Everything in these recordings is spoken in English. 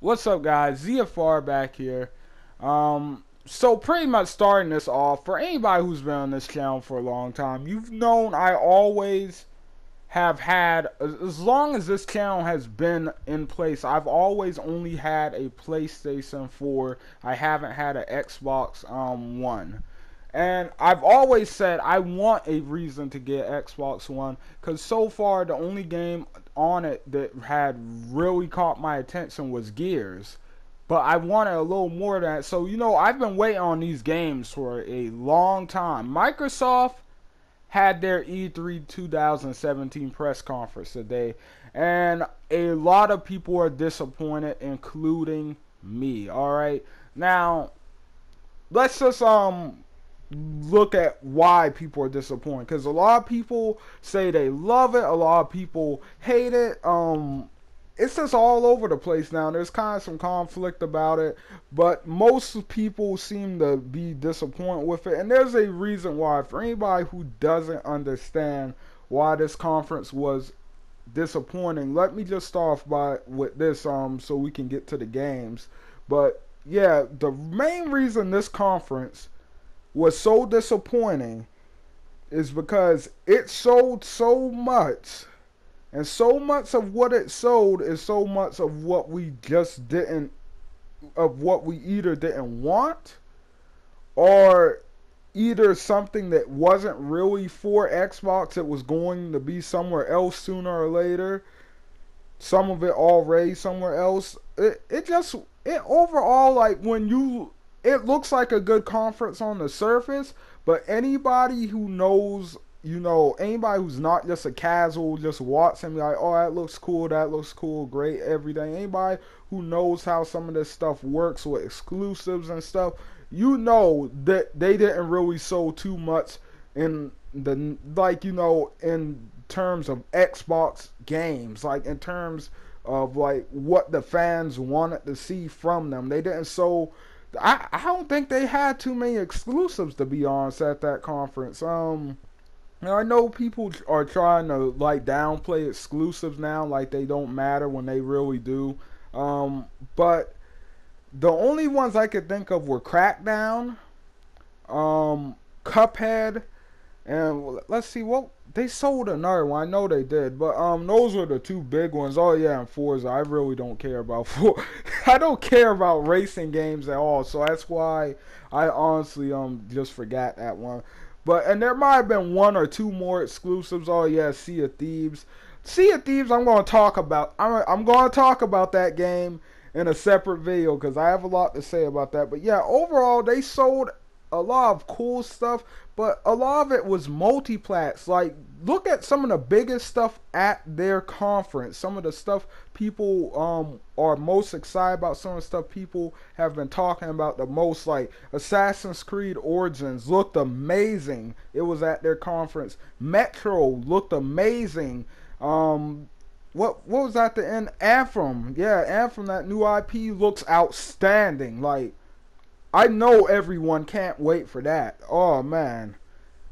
What's up, guys? ZFR back here. So pretty much starting this off, for anybody who's been on this channel for a long time, you've known I always have had, as long as this channel has been in place, I've always only had a PlayStation 4. I haven't had an Xbox One. And I've always said I want a reason to get Xbox One because so far the only game on it that had really caught my attention was Gears. But I wanted a little more than that. So, I've been waiting on these games for a long time. Microsoft had their E3 2017 press conference today, and a lot of people are disappointed, including me. All right. Now, let's just look at why people are disappointed, because a lot of people say they love it, a lot of people hate it. It's just all over the place now. There's kind of some conflict about it, but most people seem to be disappointed with it, and there's a reason why. For anybody who doesn't understand why this conference was disappointing, let me just start off with this so we can get to the games. But yeah, the main reason this conference was so disappointing is because it sold so much, and so much of what it sold is so much of what we just didn't, of what we either didn't want, or either something that wasn't really for Xbox, it was going to be somewhere else sooner or later, some of it already somewhere else. It overall, like, it looks like a good conference on the surface, but anybody who knows, anybody who's not just a casual, just watch and be like, oh, that looks cool, great, everything. Anybody who knows how some of this stuff works with exclusives and stuff, that they didn't really sow too much in the, like, in terms of Xbox games, like in terms of like what the fans wanted to see from them. They didn't sow. I don't think they had too many exclusives, to be honest, at that conference. I know people are trying to like downplay exclusives now, like they don't matter when they really do. But the only ones I could think of were Crackdown, Cuphead, and let's see what they sold another one. I know they did, but those were the two big ones. Oh yeah, and Forza. I really don't care about Forza. I don't care about racing games at all, so that's why I honestly just forgot that one. And there might have been one or two more exclusives. Oh yeah, Sea of Thieves. Sea of Thieves. I'm going to talk about. I'm going to talk about that game in a separate video because I have a lot to say about that. But yeah, overall they sold a lot of cool stuff, but a lot of it was multiplats. Like, look at some of the biggest stuff at their conference. Some of the stuff people are most excited about. Some of the stuff people have been talking about the most. Like Assassin's Creed Origins looked amazing. It was at their conference. Metro looked amazing. What was at the end? Anthem. Yeah, Anthem. That new IP looks outstanding. Like, I know everyone can't wait for that. Oh man,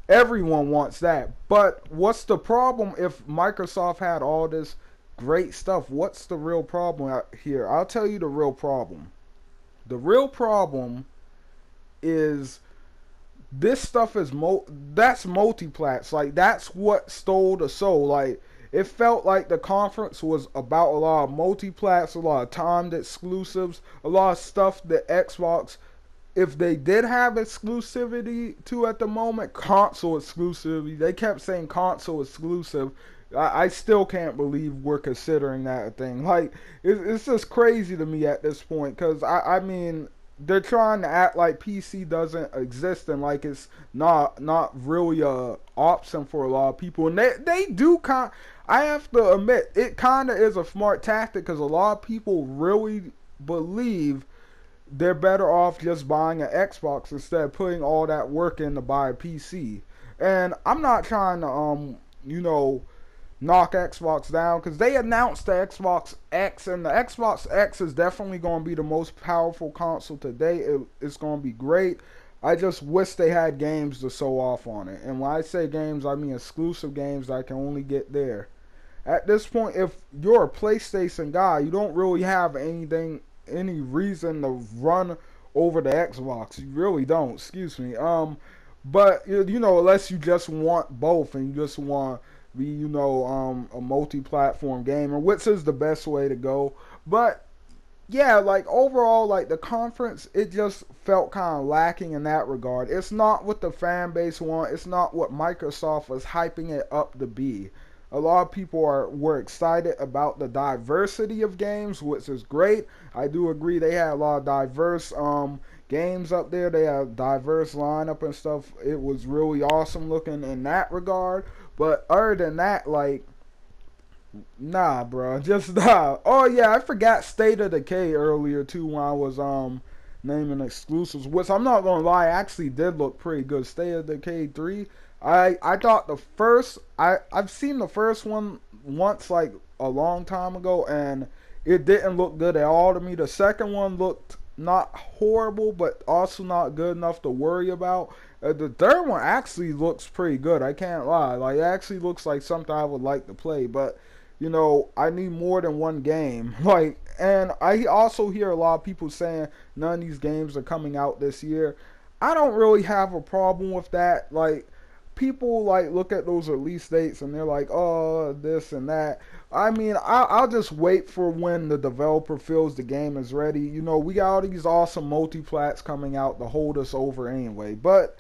everyone wants that. But what's the problem if Microsoft had all this great stuff? What's the real problem out here? I'll tell you the real problem. The real problem is this stuff is that's multiplats. Like, that's what stole the soul. Like, it felt like the conference was about a lot of multiplats, a lot of timed exclusives, a lot of stuff that Xbox, if they did have exclusivity to at the moment, console exclusivity. They kept saying console exclusive. I still can't believe we're considering that a thing. Like, it's just crazy to me at this point, because I mean, they're trying to act like PC doesn't exist and like it's not really a option for a lot of people. And they do I have to admit, it kind of is a smart tactic, because a lot of people really believe they're better off just buying an Xbox instead of putting all that work in to buy a PC. And I'm not trying to knock Xbox down, because they announced the Xbox X, and the Xbox X is definitely going to be the most powerful console today. It's going to be great. I just wish they had games to show off on it. And when I say games, I mean exclusive games that I can only get there. At this point, if you're a PlayStation guy, you don't really have anything any reason to run over the Xbox. You really don't. Excuse me. But you know, unless you just want both and you just want to be, you know, a multi-platform gamer, which is the best way to go. But yeah, like overall, like the conference, it just felt kind of lacking in that regard. It's not what the fan base want. It's not what Microsoft was hyping it up to be. A lot of people were excited about the diversity of games, which is great. I do agree they had a lot of diverse games up there. They had a diverse lineup and stuff. It was really awesome looking in that regard. But other than that, like, nah, bro, just nah. Oh yeah, I forgot State of Decay earlier too when I was naming exclusives, which I'm not gonna lie, actually did look pretty good. State of Decay 3. I thought the first I've seen the first one once like a long time ago and it didn't look good at all to me. The second one looked not horrible but also not good enough to worry about. The third one actually looks pretty good, I can't lie. Like it actually looks like something I would like to play, but you know, I need more than one game. Like, and I also hear a lot of people saying none of these games are coming out this year. I don't really have a problem with that. Like, people like look at those release dates and they're like, oh, this and that. I mean, I'll just wait for when the developer feels the game is ready. You know, we got all these awesome multi-plats coming out to hold us over anyway. But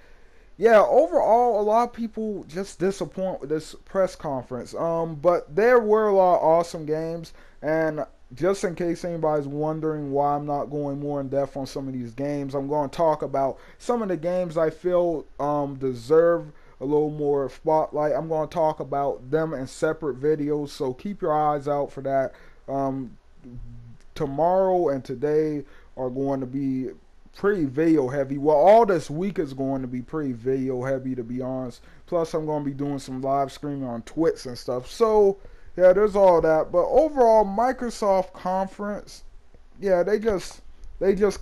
yeah, overall, a lot of people just disappoint with this press conference. But there were a lot of awesome games, and just in case anybody's wondering why I'm not going more in depth on some of these games, I'm going to talk about some of the games I feel deserve a little more spotlight. I'm going to talk about them in separate videos, so keep your eyes out for that. Tomorrow and today are going to be pretty video heavy. Well, all this week is going to be pretty video heavy, to be honest. Plus, I'm going to be doing some live streaming on Twitch and stuff. So, yeah, there's all that. But overall, Microsoft conference, yeah, they just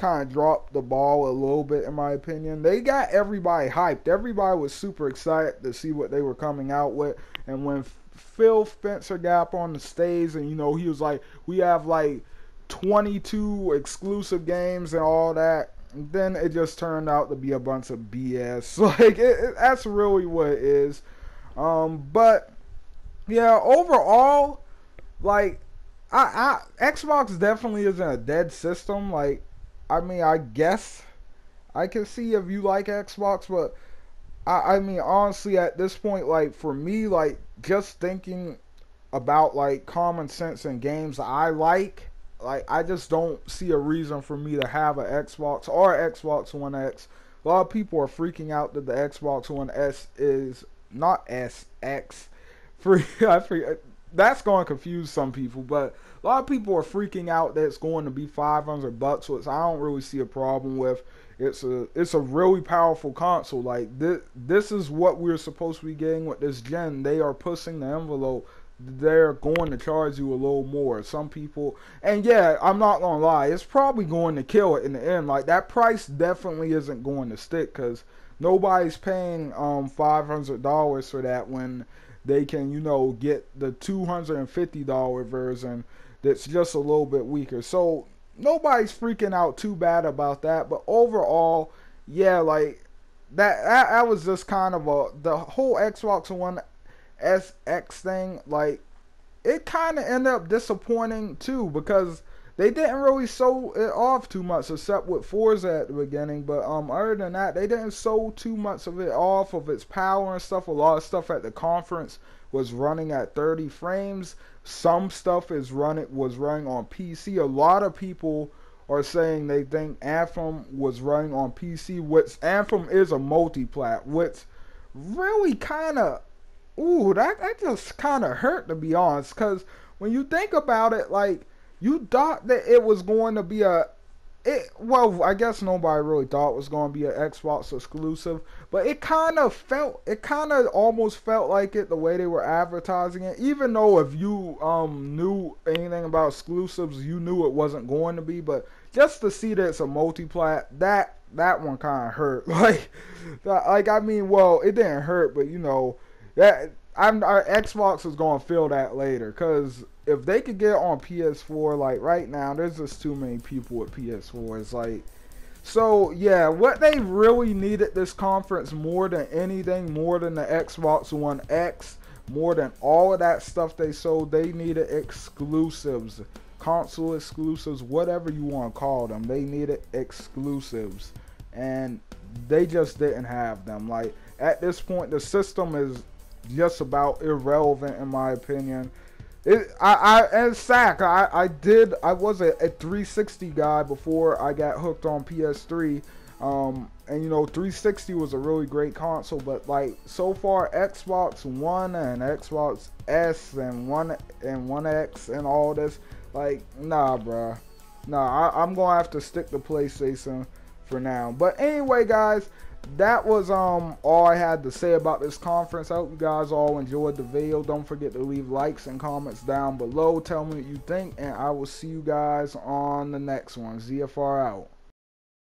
kind of dropped the ball a little bit, in my opinion. They got everybody hyped. Everybody was super excited to see what they were coming out with. And when Phil Spencer got up on the stage and, you know, he was like, we have like 22 exclusive games and all that. Then it just turned out to be a bunch of BS. Like, that's really what it is. But, yeah, overall, like, Xbox definitely isn't a dead system. Like, I mean, I guess I can see if you like Xbox, but I mean, honestly, at this point, like, for me, like, just thinking about, like, common sense in games I like, I just don't see a reason for me to have an Xbox or Xbox One X. A lot of people are freaking out that the Xbox One S is not SX. I forget. That's going to confuse some people, but a lot of people are freaking out that it's going to be $500, which I don't really see a problem with. It's a really powerful console. Like this is what we're supposed to be getting with this gen. They are pushing the envelope. They're going to charge you a little more. Some people, and yeah, I'm not gonna lie, it's probably going to kill it in the end. Like that price definitely isn't going to stick because nobody's paying $500 for that when they can, you know, get the $250 version that's just a little bit weaker. So nobody's freaking out too bad about that. But overall, yeah, like that was just kind of the whole Xbox One SX thing. Like it kind of ended up disappointing too because they didn't really show it off too much except with Forza at the beginning. But other than that, they didn't show too much of it off of its power and stuff. A lot of stuff at the conference was running at 30 frames. Some stuff was running on PC. A lot of people are saying they think Anthem was running on PC, which Anthem is a multi-plat, which really kind of, that just kind of hurt, to be honest, because when you think about it, like, you thought that it was going to be well, I guess nobody really thought it was going to be an Xbox exclusive, but it kind of almost felt like it the way they were advertising it. Even though if you knew anything about exclusives, you knew it wasn't going to be, but just to see that it's a multi-plat, that one kind of hurt. Like I mean, well, it didn't hurt, but you know, that Xbox is gonna feel that later, cause if they could get on PS4, like right now, there's just too many people with PS4. It's like, so yeah, what they really needed this conference more than anything, more than the Xbox One X, more than all of that stuff they sold, they needed exclusives, console exclusives, whatever you want to call them. They needed exclusives, and they just didn't have them. Like at this point, the system is just about irrelevant in my opinion. And Sack, I was a 360 guy before I got hooked on PS3. And you know, 360 was a really great console, but like so far, Xbox One and Xbox S and One X and all this, like, nah, bruh. Nah, I'm gonna have to stick to PlayStation for now. But anyway, guys, that was all I had to say about this conference. I hope you guys all enjoyed the video. Don't forget to leave likes and comments down below. Tell me what you think, and I will see you guys on the next one. ZFR out.